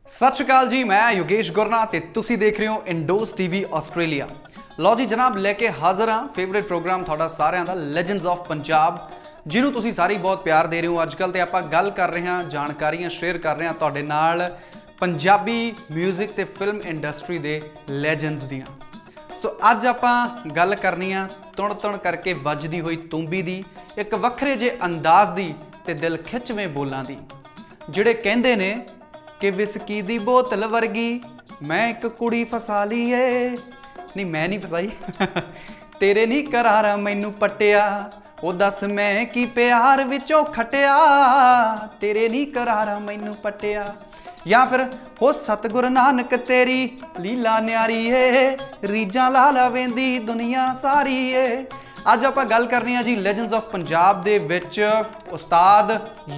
सत श्री अकाल जी, मैं योगेश गुरना ते तुसी देख रहे हो इंडोज टीवी ऑस्ट्रेलिया। लो जी जनाब, लैके हाज़र हाँ फेवरेट प्रोग्राम थोड़ा सारिਆਂ ਦਾ ਲੈਜੈਂਡਸ ਆਫ ਪੰਜਾਬ, ਜਿਹਨੂੰ ਤੁਸੀਂ ਸਾਰੇ बहुत प्यार दे रहे हो। अजकल तो आप गल कर रहे हैं, जानकारियां शेयर कर रहे हैं ਤੁਹਾਡੇ ਨਾਲ पंजाबी म्यूजिक ते फिल्म इंडस्ट्री के ਲੈਜੈਂਡਸ दियां। सो अज आप गल करनी आ तुण तुण करके वजदी हुई तूंबी दी, एक वखरे जे अंदाज दी ते दिल खिचवें बोलां दी, जिहड़े कहंदे ने कि विस्की दी बोतल वर्गी मैं एक कुड़ी फसा ली है। नहीं मैं नहीं फसाई तेरे नहीं करारा मैनू पटिया, ओ दस मैं की प्यार विचों खटिया, तेरे नहीं करारा मैनू पटिया। या फिर हो सतगुर नानक तेरी लीला न्यारी है, रीजा लाला वेंदी दुनिया सारी है। अज आप गल करनी है जी ਲੈਜੈਂਡਸ ऑफ पंजाब दे विच उस्ताद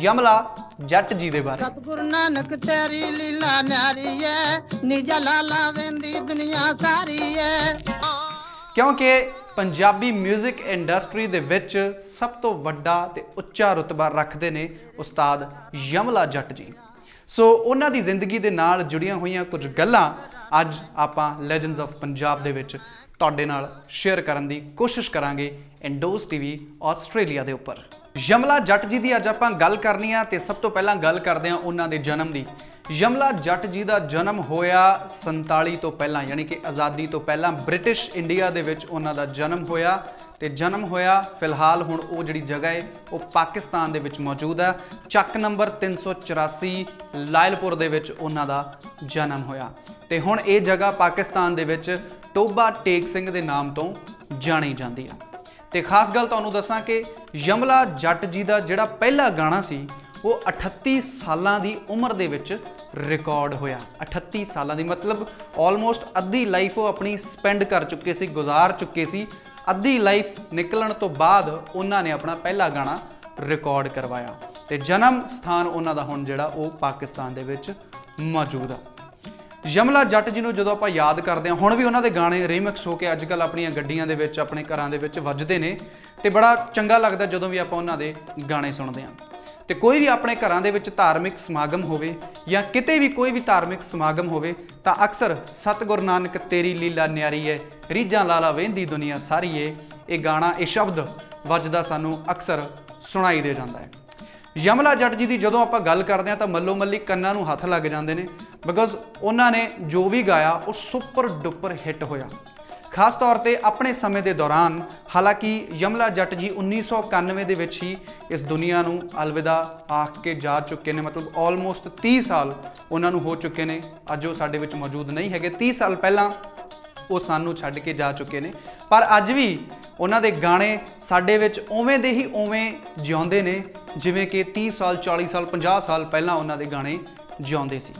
यमला जट जी दे बारे। सतगुरु नानक तेरी लीला न्यारी है, नीजा लाला वेंदी दुनिया सारी है। क्योंकि पंजाबी म्यूजिक इंडस्ट्री दे विच सब तो वड्डा ते उच्चा रुतबा रखते ने उस्ताद यमला जट जी। सो उन्हां दी जिंदगी दे नाल जुड़ियां होईयां कुछ गल्लां अज आपां ਲੈਜੈਂਡਸ ऑफ पंजाब दे विच तुहाडे नाल शेयर करन दी कोशिश करांगे इंडोज टीवी ऑस्ट्रेलिया दे उपर। यमला जट जी की अज आपां गल करनी आ ते सब तो पहलां गल करदे हां उन्हां दे जन्म दी। यमला जट जी का जन्म होया 47 तो पहलां, यानी कि आज़ादी तो पहलां ब्रिटिश इंडिया दे विच उन्हां दा जन्म होया। ते जन्म होया फिलहाल हुण वो जिहड़ी जगह है वो पाकिस्तान दे विच मौजूद है। चक नंबर 384 लायलपुर दे विच उन्हां दा जन्म होया। ते हुण ये जगह पाकिस्तान दे विच टोबा टेक सिंह के नाम तो जानी जाती है। तो खास गल तुहानूं दसां कि यमला जट जी का जिहड़ा पहला गाना सी वो 38 सालां दी उम्र दे विच रिकॉर्ड होया। 38 सालां दी मतलब ऑलमोस्ट अद्धी लाइफ वो अपनी स्पेंड कर चुके सी, गुजार चुके सी। अद्धी लाइफ निकलण तो बाद उन्होंने अपना पहला गाना रिकॉर्ड करवाया। तो जन्म स्थान उन्हां दा हुण जिहड़ा वो पाकिस्तान दे विच मौजूद है। यमला जट जी जो आप याद करते हैं, हुण भी उन्होंने गाने रीमिक्स हो के अजकल अपन गड्डियां दे विच अपने घरां दे विच वजदे ने, ते बड़ा चंगा लगता जो भी आप उन्होंने गाने सुनते हैं। तो कोई भी अपने घरां दे विच धार्मिक समागम होवे या किते भी कोई भी धार्मिक समागम होवे तां अक्सर सतगुर नानक तेरी लीला न्यारी है, रीजा लाला वेंदी दुनिया सारी है, ये गाना ये शब्द वजदा सानू अक्सर सुनाई दे जाता है। यमला जट जी की जो आप गल करते हैं तो मल्लो मल्ली कन्नां नूं हथ लग जाते हैं, बिकॉज उन्होंने जो भी गाया वो सुपर डुपर हिट होया। खास तौर पर अपने समय के दौरान, हालांकि यमला जट जी 1991 के विच ही इस दुनिया नूं अलविदा आख के जा चुके हैं। मतलब ऑलमोस्ट 30 साल उन्होंने हो चुके हैं। अज वो साडे विच मौजूद नहीं है। 30 साल पहला वो सानू छड्ड के जा चुके हैं, पर अज भी उन्हां दे गाने साडे विच उवें दे ही उवें जिउंदे ने जिवें कि 30 साल 40 साल 50 साल पहलां उन्हां दे गाने जिउंदे सी।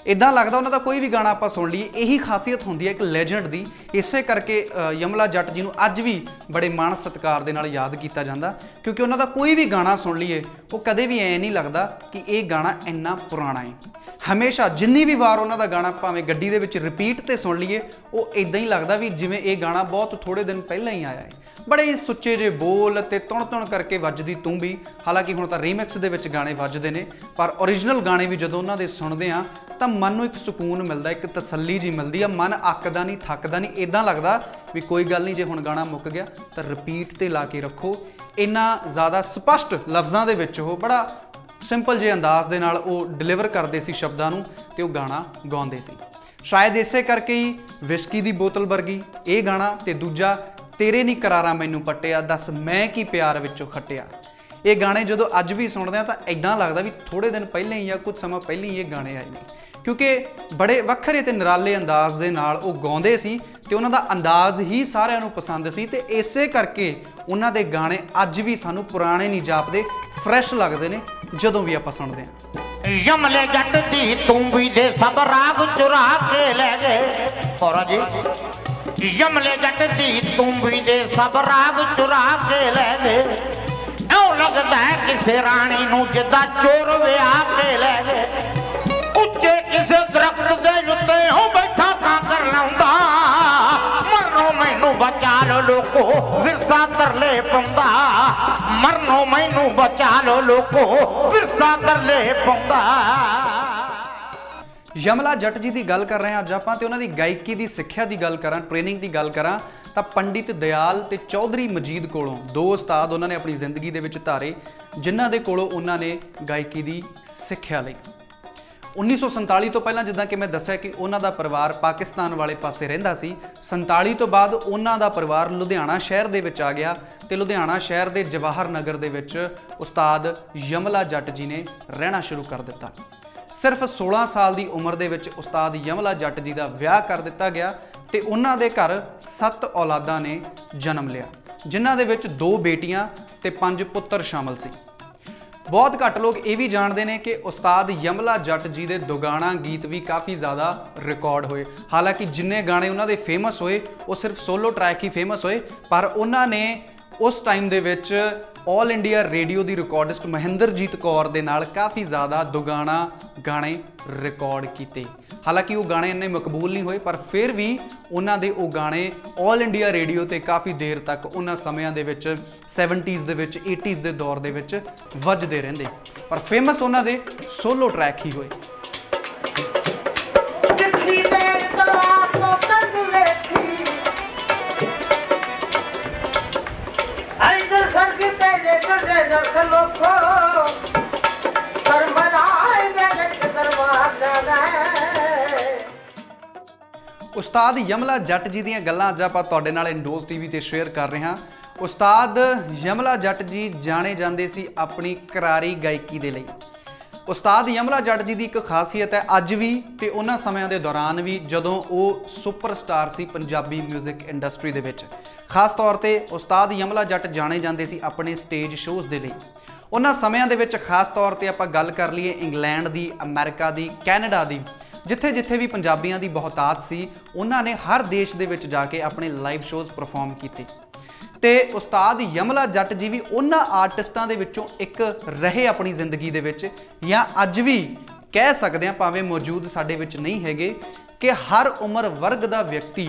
इदां लगदा उन्हां दा कोई भी गाना आपां सुन लईए, यही खासियत हुंदी है एक लेजेंड दी। इसे करके यमला जट जी नूं अज भी बड़े मान सत्कार दे नाल याद किया जाता, क्योंकि उन्हां दा कोई भी गाना सुन लीए वो कदे भी ऐ नहीं लगता कि ये गाना इन्ना पुराना है। हमेशा जिन्नी भी वार उन्हां दा गाना भावें गड्डी दे विच रिपीट ते सुन लीए, वो इदां ही लगता भी जिवें ये गाना बहुत थोड़े दिन पहलां ही आया है। बड़े ही सुच्चे जे बोल ते तुण तुण करके वजदी तूं भी। हालांकि हुण तां रीमिक्स दे विच गाने वजदे ने, पर ओरिजिनल गाने भी जदों उन्हां दे सुणदे आ तां मन नूं एक सुकून मिलदा, एक तसल्ली जी मिलदी आ। मन अकदा नहीं, थकदा नहीं। इदां लगदा भी कोई गल नहीं, जे हुण गाना मुक गया तां रिपीट ते ला के रखो। इन्ना ज़्यादा स्पष्ट लफ्ज़ां दे विच ओह बड़ा सिंपल जे अंदाज दे नाल ओह डिलीवर करदे सी शब्दां नूं ते ओह गाना गाउंदे सी। शायद इसे करके ही विस्की दी बोतल वर्गी ये गाना ते दूजा तेरे नहीं करारा मैनू पटिया, दस मैं की प्यार विचों खटिया। ये गाने जो अज भी सुनते हैं तो इदां लगता भी थोड़े दिन पहले ही या कुछ समय पहले ही ये गाने आए ने, क्योंकि बड़े वखरे ते निराले अंदाज दे नाल वो गाउंदे सी ते उन्हां दा अंदाज ही सारिआं नूं पसंद सी। ते इसे करके उन्हां दे गाने अज भी सानूं पुराने नहीं जापदे, फ्रैश लगदे ने जदों भी आपां सुणदे हां। यमले जट दी तूंबी दे सब राग चुरा के ले गए। और जी यमले जट दी तूंबी दे सब राग चुरा के ले गए। ऐ लगदा है किसे रानी नूं जिद्दां चोर विआ के ले गए। उच्चे किसे दरख्त दे उत्ते हो बैठा तां कर लौंदा, मरनो मैनू बचा लो लोको विरसा तरले पौंदा, मरनो मैनू बचा लो लोको विरसा तरले पौंदा। यमला जट जी की गल कर रहे हैं अज आपां, ते उन्हां दी गायकी की सिक्ख्या की गल करां, ट्रेनिंग की गल करां तां पंडित दयाल ते चौधरी मजीद कोलों दो उस्ताद उन्होंने अपनी जिंदगी दे विच धारे, जिन्हां दे कोलों उन्होंने गायकी की सिक्ख्या लई। 1947 तो पहला जिद्दां कि मैं दस्सिया कि उन्हां दा परिवार पाकिस्तान वाले पासे रहिंदा सी। 47 तो बाद उन्हां दा परिवार लुधियाना शहर दे विच आ गया ते लुधियाना शहर दे जवाहर नगर दे विच उस्ताद यमला जट जी ने रहना शुरू कर दिता। सिर्फ 16 साल की उम्र दे विच उस्ताद यमला जट जी का विआह कर दिता गया ते उन्हां दे घर 7 औलादां ने जन्म लिया, जिन्हां दे विच 2 बेटियां ते 5 पुत्तर शामिल सी। बहुत घੱਟ लोग ये भी जानते हैं कि उस्ताद यमला जट जी के दुगाना गीत भी काफ़ी ज़्यादा रिकॉर्ड होए। हालांकि जिन्ने गाने उन्होंने फेमस होए वो सिर्फ सोलो ट्रैक ही फेमस होए, पर उन्होंने उस time they which all India radio की रिकॉर्डिस्ट महेंद्रजीत कौर दे नाल काफ़ी ज़्यादा दुगाना गाने रिकॉर्ड किए। हालांकि वो गाने इन्ने मकबूल नहीं होए, पर फिर भी उन्होंने वो गाने ऑल इंडिया रेडियो ते काफ़ी देर तक उन्होंने समयां दे विच 70s दे विच 80s दे दौर दे विच वजदे रहिंदे, पर फेमस उन्होंने सोलो ट्रैक ही होए। उस्ताद यमला जट जी दीयां गल्लां अज आपां तुहाडे नाल इंडोज टीवी ते शेयर कर रहे हैं। उस्ताद यमला जट जी जाने जांदे सी अपनी करारी गायकी दे लई। उस्ताद यमला जट जी की एक खासियत है अज भी ते उन्हां समयां दे दौरान भी जदों वो सुपरस्टार सी पंजाबी म्यूजिक इंडस्ट्री दे विच। खास तौर ते उस्ताद यमला जट जाने जांदे सी अपने स्टेज शोज़ दे लई। उन्हां समयां दे विच खास तौर ते आपां गल कर लईए इंग्लैंड दी, अमेरिका दी, कैनेडा दी, जिथे जिथे भी पंजाबियों की बहुतात सी उन्होंने हर देश दे विच जाके अपने लाइव शोज़ परफॉर्म किए। ते उस्ताद यमला जट जी भी उन्हां आर्टिस्टां दे विचों एक रहे अपनी जिंदगी दे विच, या अज भी कह सकते हैं भावें मौजूद साडे विच नहीं हैगे कि हर उम्र वर्ग का व्यक्ति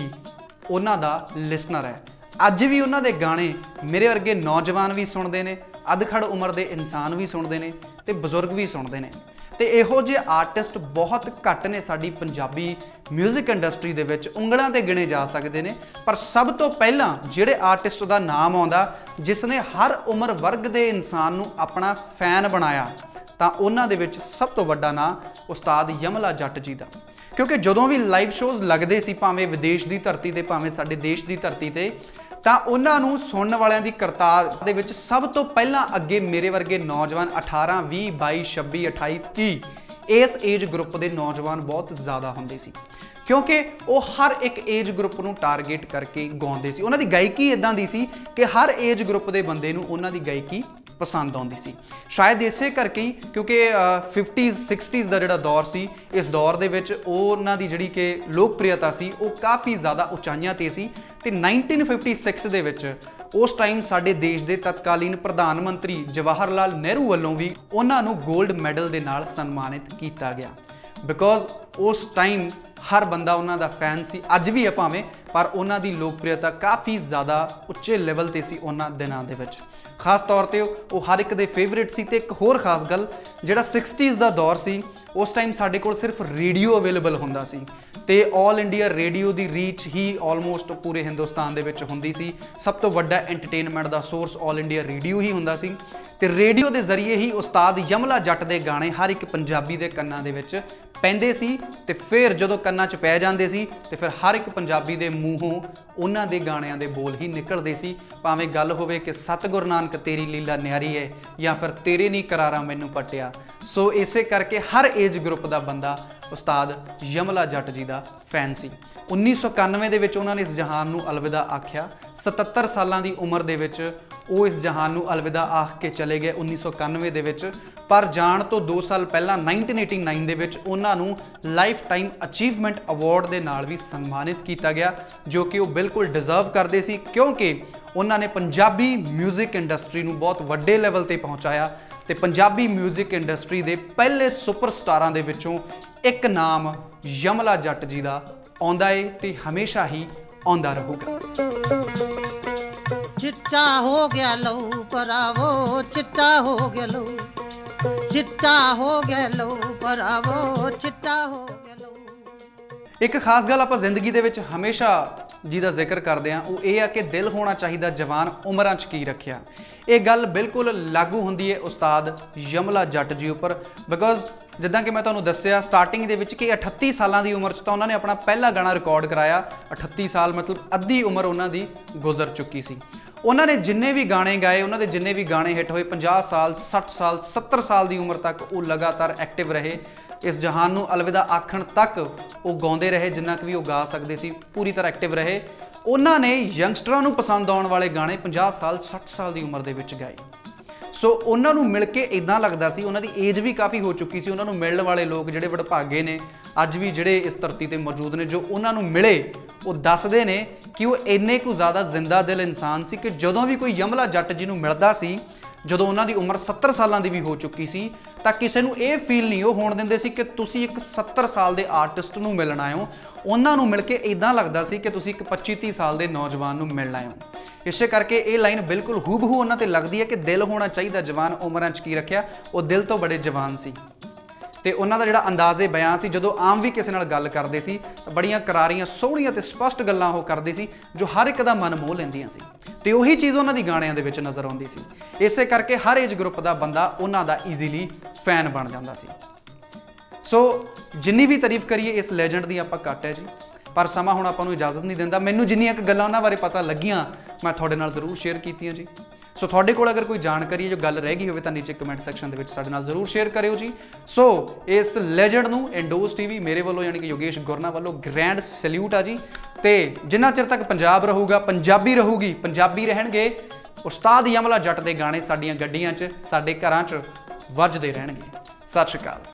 उन्हां दा लिसनर है। अज भी उन्हां दे गाने मेरे वर्गे नौजवान भी सुनते हैं, अधखड़ उम्र के इंसान भी सुनते हैं ते बजुर्ग भी सुनते हैं। तो इहो जे आर्टिस्ट बहुत घट ने साडी पंजाबी म्यूजिक इंडस्ट्री दे विच, उंगलां ते गिने जा सकते हैं। पर सब तो पहला जिहड़े आर्टिस्ट दा नाम आउंदा जिसने हर उम्र वर्ग के इंसान नूं अपना फैन बनाया, तां उन्हां दे विच सब तो वड्डा नाम उस्ताद यमला जट जी दा। क्योंकि जदों भी लाइव शोज़ लगदे सी, भावें विदेश की धरती ते भावें साडे देश की धरती ते, ਤਾਂ ਉਹਨਾਂ ਨੂੰ ਸੁਣਨ ਵਾਲਿਆਂ ਦੀ ਕਰਤਾਰ ਦੇ ਵਿੱਚ ਸਭ ਤੋਂ ਪਹਿਲਾਂ ਅੱਗੇ ਮੇਰੇ ਵਰਗੇ ਨੌਜਵਾਨ 18 20 22 26 28 30 ਇਸ ਏਜ ਗਰੁੱਪ ਦੇ ਨੌਜਵਾਨ ਬਹੁਤ ਜ਼ਿਆਦਾ ਹੁੰਦੇ ਸੀ, ਕਿਉਂਕਿ ਉਹ ਹਰ ਇੱਕ ਏਜ ਗਰੁੱਪ ਨੂੰ ਟਾਰਗੇਟ ਕਰਕੇ ਗਾਉਂਦੇ ਸੀ। ਉਹਨਾਂ ਦੀ ਗਾਇਕੀ ਇਦਾਂ ਦੀ ਸੀ ਕਿ ਹਰ ਏਜ ਗਰੁੱਪ ਦੇ ਬੰਦੇ ਨੂੰ ਉਹਨਾਂ ਦੀ ਗਾਇਕੀ पसंद आती सी। शायद इसे करके ही क्योंकि 50s 60s का जोड़ा दौर सी, इस दौर के उन्हों की जी कि लोकप्रियता सी वो काफ़ी ज़्यादा उचाइयां ते सी। ते 1956 दे विच उस टाइम साडे देश के तत्कालीन प्रधानमंत्री जवाहर लाल नेहरू वालों भी उन्होंने गोल्ड मैडल के नाल सन्मानित किया गया, बिकॉज उस टाइम हर बंदा उन्हों का फैन सी, अज भी है भावें, पर उन्हों की लोकप्रियता काफ़ी ज़्यादा उच्चे लेवल पर सी उन्होंने दिनों के। खास तौर पर वो हर एक दे फेवरेट सी। ते एक होर खास गल जिहड़ा 60s का दौर सी, उस टाइम साडे कोल सिर्फ रेडियो अवेलेबल हुंदा सी ते ऑल इंडिया रेडियो की रीच ही ऑलमोस्ट पूरे हिंदुस्तान दे विच हुंदी सी। सब तो वड्डा एंटरटेनमेंट का सोर्स ऑल इंडिया रेडियो ही हुंदा सी ते रेडियो के जरिए ही उस्ताद यमला जट के गाने हर एक पंजाबी के कन्नां दे विच पैंदे सी। ते फिर जदों कन्नां च पै जांदे सी ते फिर हर एक पंजाबी के मूहों उन्हां दे गाणियां दे बोल ही निकलदे सी, भावें गल होवे कि सतगुरु नानक तेरी लीला न्यारी है या फिर तेरे नहीं करारा मैनू पटिया। सो इसे करके हर एज ग्रुप का बंदा उस्ताद यमला जट जी का फैन सी। 1991 दे विच उन्होंने इस जहान नूं अलविदा आख्या। 77 सालां दी उम्र दे विच वो इस जहान नूं अलविदा आख के चले गए 1991 दे विच। पर जाण तो 2 साल पहला 1989 दे विच उन्हां नूं लाइफ टाइम अचीवमेंट अवार्ड दे नाल भी सन्मानित किया गया, जो कि वो बिल्कुल डिजर्व करते सी, क्योंकि उन्होंने पंजाबी म्यूजिक इंडस्ट्री नूं बहुत वड्डे लैवल ते पहुँचाया। ते पंजाबी म्यूजिक इंडस्ट्री दे पहले सुपरस्टारां दे विचों एक नाम यमला जट जी का आउंदा है ते हमेशा ही आउंदा रहूगा। चिट्टा हो गया लहू परावो, चिट्टा हो गया लहू, चिट्टा हो गया लहू परावो, चिट्टा हो गया लहू। एक खास गल आप जिंदगी दे विच हमेशा जिहदा जिक्र करते हैं वो ये है कि दिल होना चाहिए जवान, उमरां च की रखिया। ये गल बिल्कुल लागू होंदी है उस्ताद यमला जट जी उपर, बिकॉज जिद्दां कि मैं तुहानूं दस्सिया स्टार्टिंग दे विच कि 38 सालां दी उम्र च तां उन्होंने अपना पहला गाना रिकॉर्ड कराया। 38 साल मतलब अद्धी उम्र उन्हां दी गुजर चुकी सी। उन्होंने जिन्ने भी गाने गाए, उन्होंने जिन्ने भी गाने हिट होए, 50 साल 60 साल 70 साल की उम्र तक वो लगातार एक्टिव रहे। इस जहान नूं अलविदा आखण तक वो गाउंदे रहे, जिन्ना कि भी वो गा सकते सी, पूरी तरह एक्टिव रहे। उन्होंने यंगस्टरां नूं पसंद आउण वाले गाने 50 साल 60 साल की उम्र दे विच गाए। सो उन्होंने मिल के इदां लगदा सी, उन्हां दी एज भी काफ़ी हो चुकी सी। उन्होंने मिलण वाले लोग जिहड़े वडभागे ने अज भी जिहड़े इस धरती ते मौजूद ने, जो उन्होंने मिले वो दसदे ने कि वो इन्ने कु ज़्यादा जिंदा दिल इंसान सी कि जदों भी कोई यमला जट जी नूं मिलदा सी, जदों उन्हां दी उम्र 70 सालां दी भी हो चुकी सी, तां किसी नूं ये फील नहीं वो होण दिंदे सी कि तुसीं एक 70 साल दे आर्टिस्ट नूं मिलण आए हो। उन्हां नूं मिल के इदां लगदा सी कि तुसीं एक 25-30 साल दे नौजवान नूं मिलण आए हो। इसे करके ये लाइन बिल्कुल हूबहू उन्हां ते लगदी है कि दिल होना चाहिए जवान, उमरां च की रखिया। वो दिल तो बड़े जवान सी ते उन्हां दा जिहड़ा अंदाज़े बयान सी, जदों आम भी किसी नाल गल करदे सी बड़ियां करारियां सोहणियां ते स्पष्ट गल्लां वो करदे सी जो हर एक दा मन मोह लैंदियां सी, ते उही चीज़ उन्हां दी गाणियां दे विच नज़र आउंदी सी। इसे करके हर एज ग्रुप दा बंदा उन्हां दा ईजीली फैन बन जांदा सी। सो जिन्नी भी तारीफ करिए इस लैजेंड दी आपां घट है जी, पर समा हुण आपां नूं इजाजत नहीं दिंदा। मैनूं जिन्नियां क गल्लां उन्हां बारे पता लगियां मैं तुहाडे नाल जरूर शेयर कीतियां जी। सो तुहाडे कोल अगर कोई जानकारी है जो गल रह गई होवे तां नीचे कमेंट सैक्शन दे विच साडे नाल जरूर शेयर करियो जी। सो इस लैजेंड नूं इंडोज टीवी मेरे वालों यानी कि योगेश गुरना वालों ग्रैंड सैल्यूट आ जी। ते जिन्ना चिर तक पंजाब रहूगा, पंजाबी रहूगी, पंजाबी रहणगे, उस्ताद यमला जट दे गाने साडीआं गड्डियां च, साडे घरां च वजदे रहणगे। सत श्री अकाल।